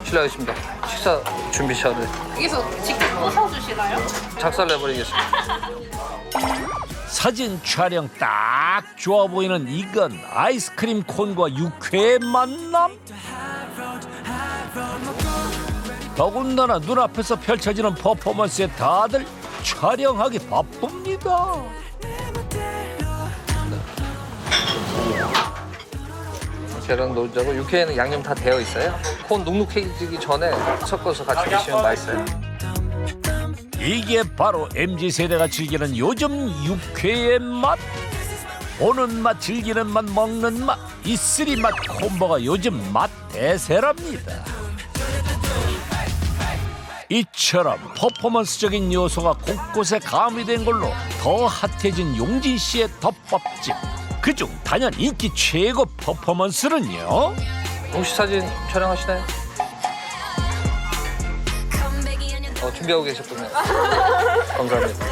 실례하겠습니다. 식사 준비 시간을 여기서 직접 부숴주시나요? 작살내버리겠습니다. 사진 촬영 딱 좋아 보이는 이건 아이스크림 콘과 육회의 만남? 더군다나 눈앞에서 펼쳐지는 퍼포먼스에 다들 촬영하기 바쁩니다. 계란 노자고 육회에는 양념 다 되어 있어요. 콘 눅눅해지기 전에 섞어서 같이 드시면 맛있어요. 이게 바로 MZ세대가 즐기는 요즘 육회의 맛. 보는 맛, 즐기는 맛, 먹는 맛, 이슬이 맛 콤보가 요즘 맛 대세랍니다. 이처럼 퍼포먼스적인 요소가 곳곳에 가미된 걸로 더 핫해진 용진 씨의 덮밥집. 그중 단연 인기 최고 퍼포먼스는요? 혹시 사진 촬영하시나요? 준비하고 계셨군요. 감사합니다.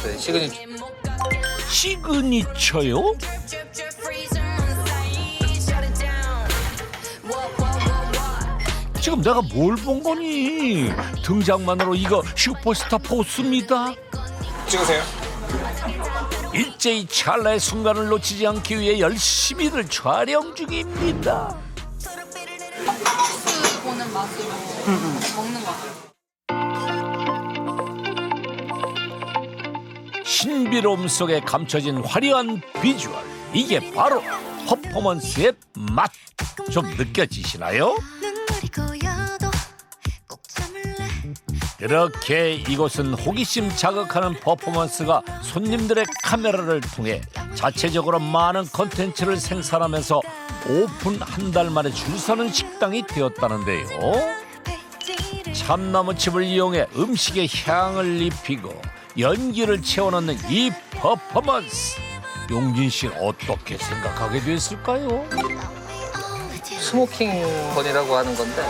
네, 시그니처요? 지금 내가 뭘 본 거니? 등장만으로 이거 슈퍼스타 포스입니다. 찍으세요. 일제히 찰나의 순간을 놓치지 않기 위해 열심히들 촬영 중입니다. 스 보는 맛으로 먹는 거 같아요. 신비로움 속에 감춰진 화려한 비주얼. 이게 바로 퍼포먼스의 맛. 좀 느껴지시나요? 그렇게 이곳은 호기심 자극하는 퍼포먼스가 손님들의 카메라를 통해 자체적으로 많은 콘텐츠를 생산하면서 오픈 한 달 만에 줄 서는 식당이 되었다는데요. 참나무칩을 이용해 음식에 향을 입히고 연기를 채워넣는 이 퍼포먼스. 용진 씨 어떻게 생각하게 됐을까요? 스모킹 건이라고 하는 건데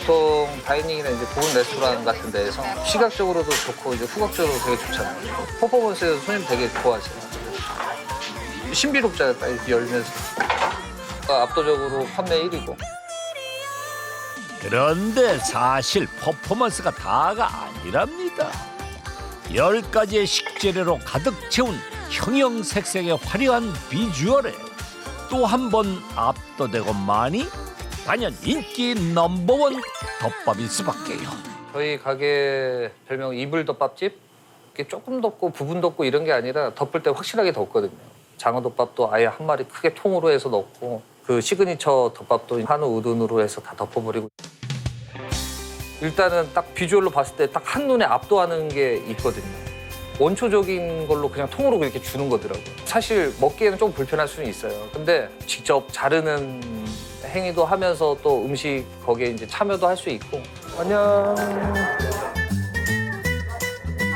보통 다이닝이나 이제 고급 레스토랑 같은 데에서 시각적으로도 좋고 이제 후각적으로 되게 좋잖아요. 퍼포먼스에서 손님 되게 좋아하세요. 신비롭잖아요. 딱 이렇게 열면서. 압도적으로 판매 1위고. 그런데 사실 퍼포먼스가 다가 아니랍니다. 10가지의 식재료로 가득 채운 형형색색의 화려한 비주얼에 또 한 번 압도되고만이 단연 인기 넘버원 덮밥일 수밖에요. 저희 가게 별명 이불덮밥집. 이게 조금 덮고 부분 덮고 이런 게 아니라 덮을 때 확실하게 덮거든요. 장어덮밥도 아예 한 마리 크게 통으로 해서 넣고 그 시그니처 덮밥도 한우 우둔으로 해서 다 덮어버리고. 일단은 딱 비주얼로 봤을 때 딱 한눈에 압도하는 게 있거든요. 원초적인 걸로 그냥 통으로 그렇게 주는 거더라고요. 사실 먹기에는 좀 불편할 수는 있어요. 근데 직접 자르는 행위도 하면서 또 음식 거기에 이제 참여도 할 수 있고. 안녕.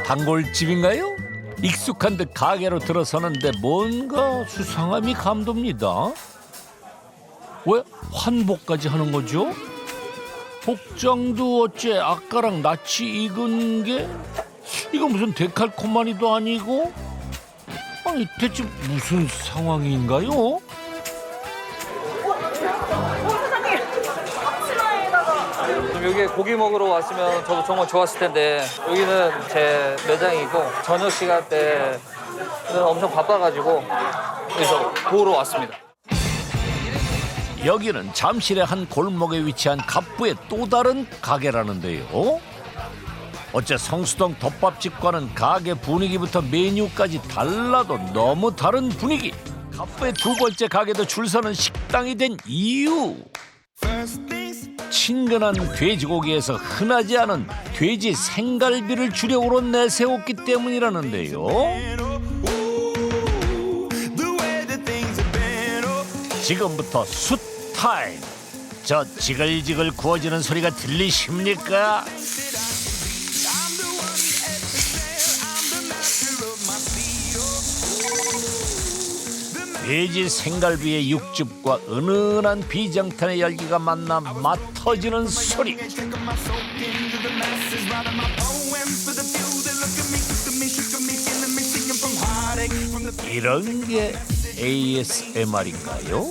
단골집인가요? 익숙한 듯 가게로 들어서는데 뭔가 수상함이 감돕니다. 왜 환복까지 하는 거죠? 복장도 어째 아까랑 낯이 익은 게 이거 무슨 데칼코마니도 아니고 아니 대체 무슨 상황인가요? 여기 고기 먹으러 왔으면 저도 정말 좋았을 텐데 여기는 제 매장이고 저녁 시간대는 엄청 바빠가지고 그래서 보러 왔습니다. 여기는 잠실의 한 골목에 위치한 갑부의 또 다른 가게라는데요. 어째 성수동 덮밥집과는 가게 분위기부터 메뉴까지 달라도 너무 다른 분위기. 갑부의 두 번째 가게도 줄 서는 식당이 된 이유. 친근한 돼지고기에서 흔하지 않은 돼지 생갈비를 주력으로 내세웠기 때문이라는데요. 지금부터 숯 타임. 저 지글지글 구워지는 소리가 들리십니까? 돼지 생갈비의 육즙과 은은한 비장탄의 열기가 만나 맛 터지는 소리. 이런 게 ASMR인가요?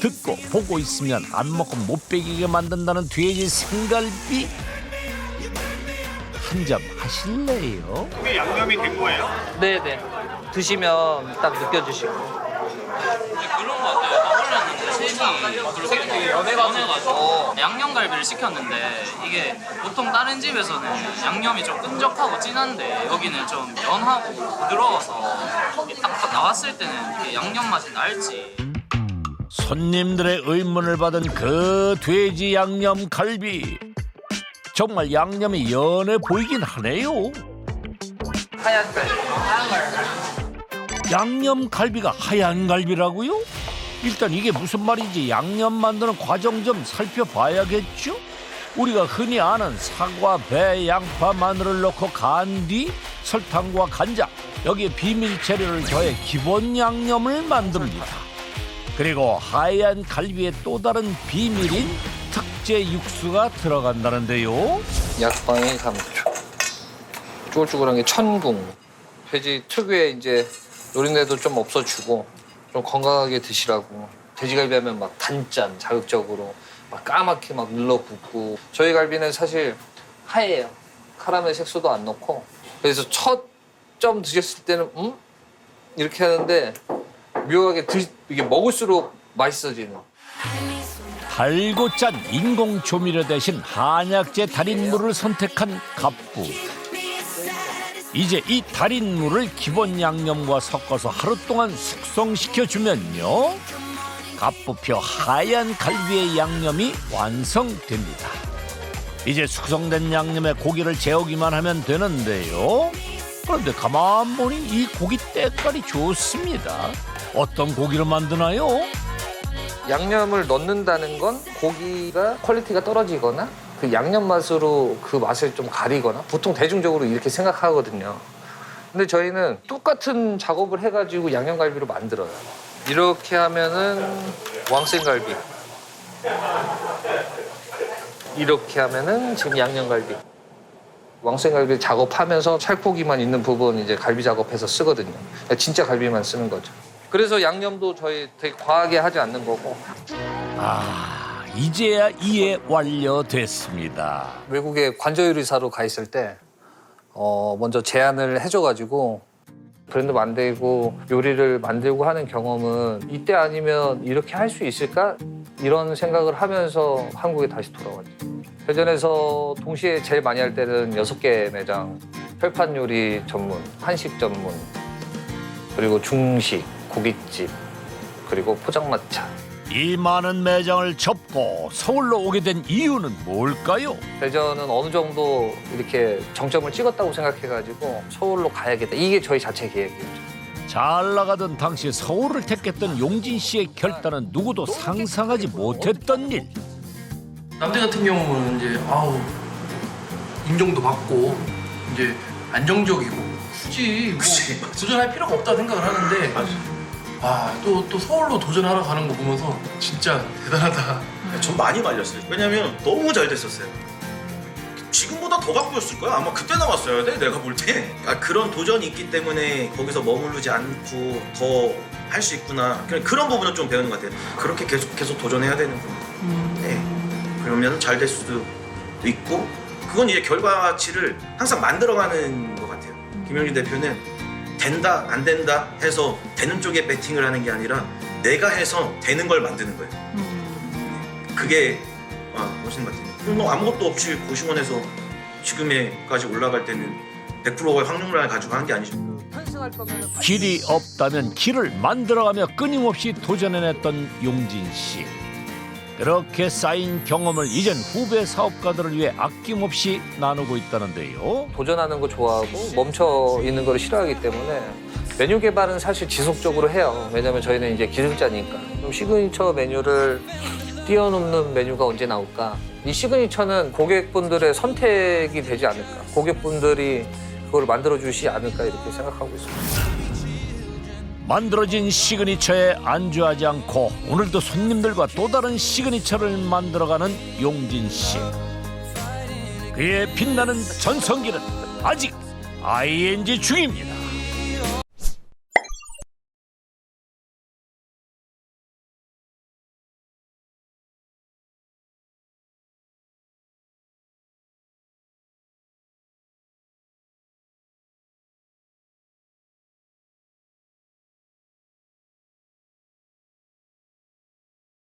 듣고 보고 있으면 안 먹고 못 배기게 만든다는 돼지 생갈비 한 잔 하실래요? 이게 양념이 된 거예요? 네네. 드시면 딱 느껴지시고. 그런 거 같아요. 떠올랐는데 색이 되게 연해가지고 양념갈비를 시켰는데 이게 보통 다른 집에서는 양념이 좀 끈적하고 진한데 여기는 좀 연하고 부드러워서 딱 나왔을 때는 이게 양념 맛이 날지. 손님들의 의문을 받은 그 돼지 양념 갈비 정말 양념이 연해 보이긴 하네요. 하얀 갈비. 양념 갈비가 하얀 갈비라고요? 일단 이게 무슨 말인지 양념 만드는 과정 좀 살펴봐야겠죠? 우리가 흔히 아는 사과, 배, 양파, 마늘을 넣고 간 뒤 설탕과 간장, 여기에 비밀 재료를 더해 기본 양념을 만듭니다. 그리고 하얀 갈비의 또 다른 비밀인 특제 육수가 들어간다는데요. 약방이 감초. 쭈글쭈글한 게 천궁. 돼지 특유의 이제 노린내도 좀 없어주고 좀 건강하게 드시라고. 돼지갈비 하면 막 단짠 자극적으로 막 까맣게 막 눌러붙고 저희 갈비는 사실 하얘요. 카라멜 색소도 안 넣고 그래서 첫 점 드셨을 때는 이렇게 하는데 묘하게 이게 먹을수록 맛있어지는. 달고 짠 인공 조미료 대신 한약재 달인물을 선택한 갑부. 이제 이 달인물을 기본 양념과 섞어서 하루 동안 숙성시켜주면요 갑부표 하얀 갈비의 양념이 완성됩니다. 이제 숙성된 양념에 고기를 재우기만 하면 되는데요. 그런데 가만 보니 이 고기 때깔이 좋습니다. 어떤 고기를 만드나요? 양념을 넣는다는 건 고기가 퀄리티가 떨어지거나 그 양념 맛으로 그 맛을 좀 가리거나 보통 대중적으로 이렇게 생각하거든요. 근데 저희는 똑같은 작업을 해가지고 양념갈비로 만들어요. 이렇게 하면은 왕생갈비. 이렇게 하면은 지금 양념갈비. 왕생갈비 작업하면서 살코기만 있는 부분 이제 갈비 작업해서 쓰거든요. 진짜 갈비만 쓰는 거죠. 그래서 양념도 저희 되게 과하게 하지 않는 거고. 아, 이제야 이해 완료됐습니다. 외국에 관저요리사로 가 있을 때 먼저 제안을 해줘가지고 브랜드 만들고 요리를 만들고 하는 경험은 이때 아니면 이렇게 할 수 있을까? 이런 생각을 하면서 한국에 다시 돌아왔죠. 대전에서 동시에 제일 많이 할 때는 6개 매장, 철판 요리 전문, 한식 전문, 그리고 중식, 고깃집, 그리고 포장마차. 이 많은 매장을 접고 서울로 오게 된 이유는 뭘까요? 대전은 어느 정도 이렇게 정점을 찍었다고 생각해가지고 서울로 가야겠다. 이게 저희 자체 계획이었죠. 잘 나가던 당시 서울을 택했던 용진 씨의 결단은 누구도 상상하지 못했던 일. 남자 같은 경우는 이제 인정도 받고 이제 안정적이고 굳이 뭐 도전할 필요가 없다 생각을 하는데 또 서울로 도전하러 가는 거 보면서 진짜 대단하다. 전 많이 말렸어요. 왜냐면 너무 잘 됐었어요. 지금보다 더 바꾸었을 거야. 아마 그때 나왔어야 돼, 내가 볼 때. 그런 도전이 있기 때문에 거기서 머무르지 않고 더 할 수 있구나. 그런 부분은 좀 배우는 것 같아요. 그렇게 계속 도전해야 되는구나. 네. 그러면 잘 될 수도 있고, 그건 이제 결과치를 항상 만들어가는 것 같아요. 김영준 대표는 된다, 안 된다 해서 되는 쪽에 배팅을 하는 게 아니라 내가 해서 되는 걸 만드는 거예요. 그게 멋있는 것 같아요. 뭐 아무것도 없이 고시원에서 지금에까지 올라갈 때는 100%의 확률을 가지고 하는 게 아니죠. 길이 없다면 길을 만들어가며 끊임없이 도전해냈던 용진 씨. 그렇게 쌓인 경험을 이젠 후배 사업가들을 위해 아낌없이 나누고 있다는데요. 도전하는 거 좋아하고 멈춰 있는 걸 싫어하기 때문에 메뉴 개발은 사실 지속적으로 해요. 왜냐면 저희는 이제 기술자니까. 그럼 시그니처 메뉴를 뛰어넘는 메뉴가 언제 나올까? 이 시그니처는 고객분들의 선택이 되지 않을까? 고객분들이 그걸 만들어주시지 않을까 이렇게 생각하고 있습니다. 만들어진 시그니처에 안주하지 않고 오늘도 손님들과 또 다른 시그니처를 만들어가는 용진 씨. 그의 빛나는 전성기는 아직 ING 중입니다.